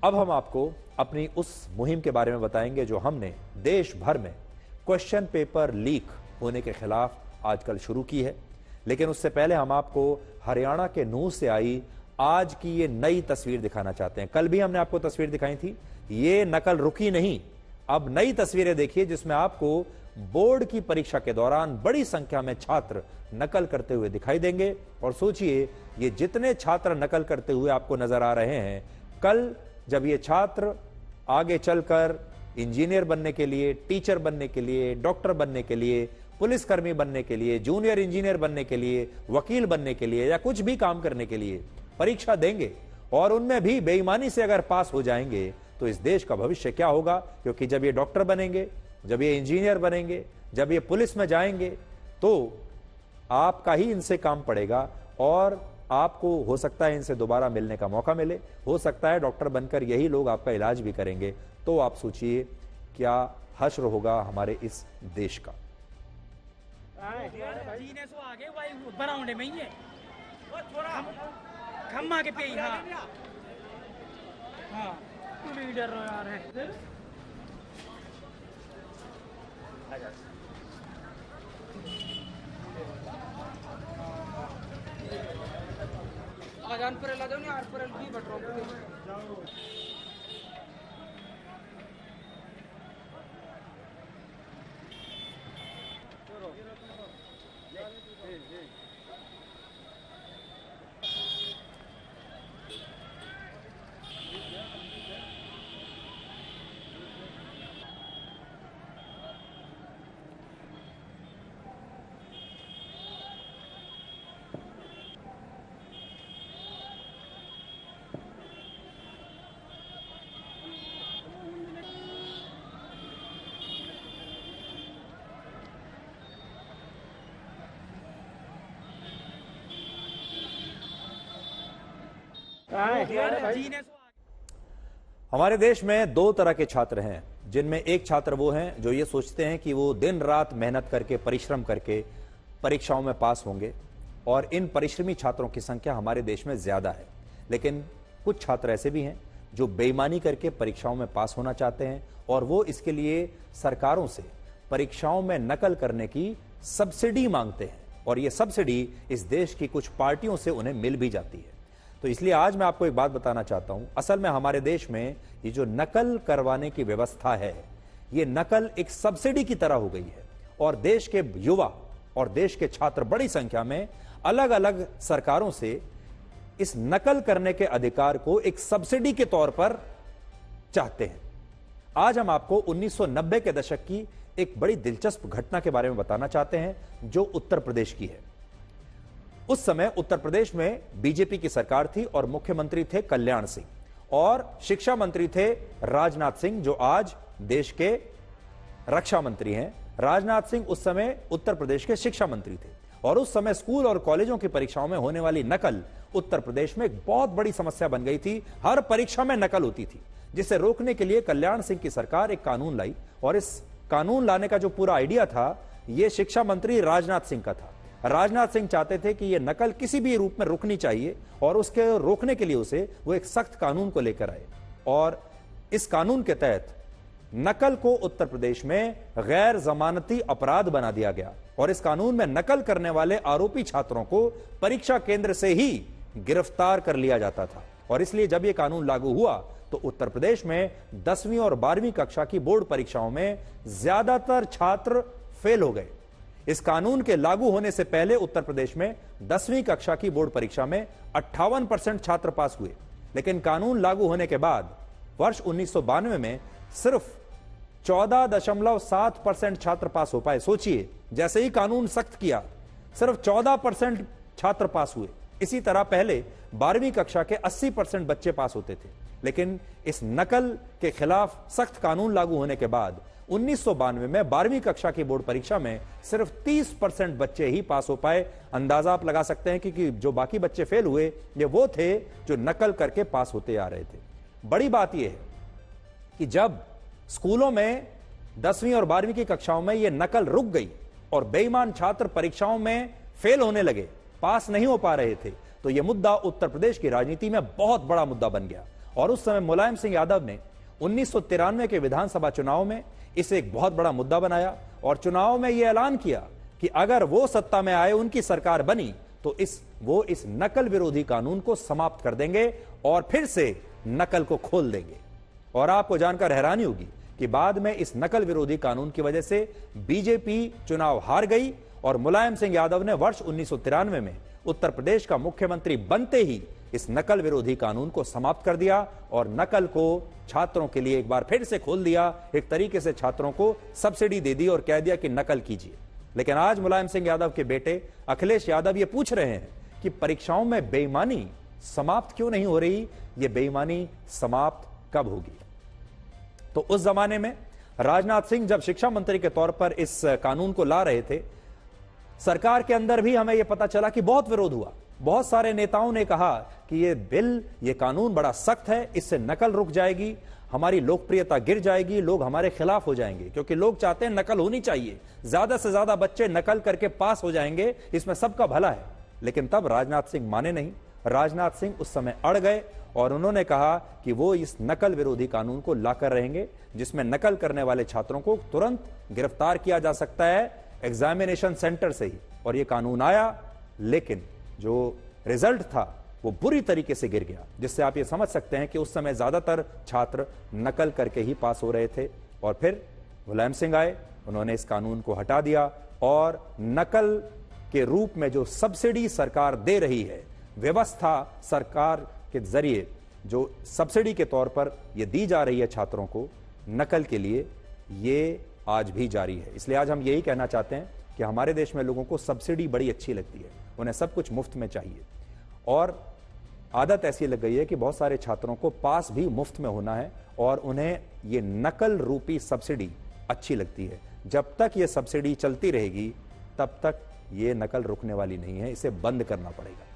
अब हम आपको अपनी उस मुहिम के बारे में बताएंगे जो हमने देश भर में क्वेश्चन पेपर लीक होने के खिलाफ आजकल शुरू की है। लेकिन उससे पहले हम आपको हरियाणा के नूह से आई आज की ये नई तस्वीर दिखाना चाहते हैं। कल भी हमने आपको तस्वीर दिखाई थी, ये नकल रुकी नहीं। अब नई तस्वीरें देखिए जिसमें आपको बोर्ड की परीक्षा के दौरान बड़ी संख्या में छात्र नकल करते हुए दिखाई देंगे। और सोचिए, ये जितने छात्र नकल करते हुए आपको नजर आ रहे हैं, कल जब ये छात्र आगे चलकर इंजीनियर बनने के लिए, टीचर बनने के लिए, डॉक्टर बनने के लिए, पुलिसकर्मी बनने के लिए, जूनियर इंजीनियर बनने के लिए, वकील बनने के लिए या कुछ भी काम करने के लिए परीक्षा देंगे और उनमें भी बेईमानी से अगर पास हो जाएंगे तो इस देश का भविष्य क्या होगा। क्योंकि जब ये डॉक्टर बनेंगे, जब ये इंजीनियर बनेंगे, जब ये पुलिस में जाएंगे तो आपका ही इनसे काम पड़ेगा और आपको हो सकता है इनसे दोबारा मिलने का मौका मिले। हो सकता है डॉक्टर बनकर यही लोग आपका इलाज भी करेंगे। तो आप सोचिए क्या हश्र होगा हमारे इस देश का। आजान पर ला दो नहीं, आर पर भी बट रहा हूं। हमारे देश में दो तरह के छात्र हैं, जिनमें एक छात्र वो हैं जो ये सोचते हैं कि वो दिन रात मेहनत करके, परिश्रम करके परीक्षाओं में पास होंगे और इन परिश्रमी छात्रों की संख्या हमारे देश में ज्यादा है। लेकिन कुछ छात्र ऐसे भी हैं जो बेईमानी करके परीक्षाओं में पास होना चाहते हैं और वो इसके लिए सरकारों से परीक्षाओं में नकल करने की सब्सिडी मांगते हैं और ये सब्सिडी इस देश की कुछ पार्टियों से उन्हें मिल भी जाती है। तो इसलिए आज मैं आपको एक बात बताना चाहता हूं, असल में हमारे देश में ये जो नकल करवाने की व्यवस्था है, ये नकल एक सब्सिडी की तरह हो गई है और देश के युवा और देश के छात्र बड़ी संख्या में अलग अलग सरकारों से इस नकल करने के अधिकार को एक सब्सिडी के तौर पर चाहते हैं। आज हम आपको 1990 के दशक की एक बड़ी दिलचस्प घटना के बारे में बताना चाहते हैं जो उत्तर प्रदेश की है। उस समय उत्तर प्रदेश में बीजेपी की सरकार थी और मुख्यमंत्री थे कल्याण सिंह और शिक्षा मंत्री थे राजनाथ सिंह, जो आज देश के रक्षा मंत्री हैं। राजनाथ सिंह उस समय उत्तर प्रदेश के शिक्षा मंत्री थे और उस समय स्कूल और कॉलेजों की परीक्षाओं में होने वाली नकल उत्तर प्रदेश में एक बहुत बड़ी समस्या बन गई थी। हर परीक्षा में नकल होती थी, जिसे रोकने के लिए कल्याण सिंह की सरकार एक कानून लाई और इस कानून लाने का जो पूरा आइडिया था, यह शिक्षा मंत्री राजनाथ सिंह का था। राजनाथ सिंह चाहते थे कि यह नकल किसी भी रूप में रुकनी चाहिए और उसके रोकने के लिए उसे वो एक सख्त कानून को लेकर आए और इस कानून के तहत नकल को उत्तर प्रदेश में गैर जमानती अपराध बना दिया गया और इस कानून में नकल करने वाले आरोपी छात्रों को परीक्षा केंद्र से ही गिरफ्तार कर लिया जाता था। और इसलिए जब यह कानून लागू हुआ तो उत्तर प्रदेश में 10वीं और 12वीं कक्षा की बोर्ड परीक्षाओं में ज्यादातर छात्र फेल हो गए। इस कानून के लागू होने से पहले उत्तर प्रदेश में 10वीं कक्षा की बोर्ड परीक्षा में 58% छात्र पास हुए, लेकिन कानून लागू होने के बाद वर्ष 1992 में सिर्फ 14.7% छात्र पास हो पाए। सोचिए, जैसे ही कानून सख्त किया सिर्फ 14% छात्र पास हुए। इसी तरह पहले 12वीं कक्षा के 80% बच्चे पास होते थे, लेकिन इस नकल के खिलाफ सख्त कानून लागू होने के बाद 1992 में 12वीं कक्षा की बोर्ड परीक्षा में सिर्फ 30% बच्चे ही पास हो पाए। अंदाजा आप लगा सकते हैं कि जो बाकी बच्चे फेल हुए ये वो थे जो नकल करके पास होते आ रहे थे। बड़ी बात यह है कि जब स्कूलों में 10वीं और 12वीं की कक्षाओं में यह नकल रुक गई और बेईमान छात्र परीक्षाओं में फेल होने लगे, पास नहीं हो पा रहे थे, तो यह मुद्दा उत्तर प्रदेश की राजनीति में बहुत बड़ा मुद्दा बन गया और उस समय मुलायम सिंह यादव ने 1993 के विधानसभा चुनाव में इसे एक बहुत बड़ा मुद्दा बनाया और चुनाव में यह ऐलान किया कि अगर वो सत्ता में आए, उनकी सरकार बनी, तो वो इस नकल विरोधी कानून को समाप्त कर देंगे और फिर से नकल को खोल देंगे। और आपको जानकर हैरानी होगी कि बाद में इस नकल विरोधी कानून की वजह से बीजेपी चुनाव हार गई और मुलायम सिंह यादव ने वर्ष 1993 में उत्तर प्रदेश का मुख्यमंत्री बनते ही इस नकल विरोधी कानून को समाप्त कर दिया और नकल को छात्रों के लिए एक बार फिर से खोल दिया। एक तरीके से छात्रों को सब्सिडी दे दी और कह दिया कि नकल कीजिए। लेकिन आज मुलायम सिंह यादव के बेटे अखिलेश यादव ये पूछ रहे हैं कि परीक्षाओं में बेईमानी समाप्त क्यों नहीं हो रही, ये बेईमानी समाप्त कब होगी। तो उस जमाने में राजनाथ सिंह जब शिक्षा मंत्री के तौर पर इस कानून को ला रहे थे, सरकार के अंदर भी हमें यह पता चला कि बहुत विरोध हुआ। बहुत सारे नेताओं ने कहा कि यह बिल, यह कानून बड़ा सख्त है, इससे नकल रुक जाएगी, हमारी लोकप्रियता गिर जाएगी, लोग हमारे खिलाफ हो जाएंगे, क्योंकि लोग चाहते हैं नकल होनी चाहिए, ज्यादा से ज्यादा बच्चे नकल करके पास हो जाएंगे, इसमें सबका भला है। लेकिन तब राजनाथ सिंह माने नहीं। राजनाथ सिंह उस समय अड़ गए और उन्होंने कहा कि वो इस नकल विरोधी कानून को लाकर रहेंगे, जिसमें नकल करने वाले छात्रों को तुरंत गिरफ्तार किया जा सकता है एग्जामिनेशन सेंटर से ही। और ये कानून आया, लेकिन जो रिजल्ट था वो बुरी तरीके से गिर गया, जिससे आप ये समझ सकते हैं कि उस समय ज्यादातर छात्र नकल करके ही पास हो रहे थे। और फिर मुलायम सिंह आए, उन्होंने इस कानून को हटा दिया और नकल के रूप में जो सब्सिडी सरकार दे रही है, व्यवस्था सरकार के जरिए जो सब्सिडी के तौर पर ये दी जा रही है छात्रों को नकल के लिए, ये आज भी जारी है। इसलिए आज हम यही कहना चाहते हैं कि हमारे देश में लोगों को सब्सिडी बड़ी अच्छी लगती है, उन्हें सब कुछ मुफ्त में चाहिए और आदत ऐसी लग गई है कि बहुत सारे छात्रों को पास भी मुफ्त में होना है और उन्हें ये नकल रूपी सब्सिडी अच्छी लगती है। जब तक ये सब्सिडी चलती रहेगी तब तक ये नकल रुकने वाली नहीं है, इसे बंद करना पड़ेगा।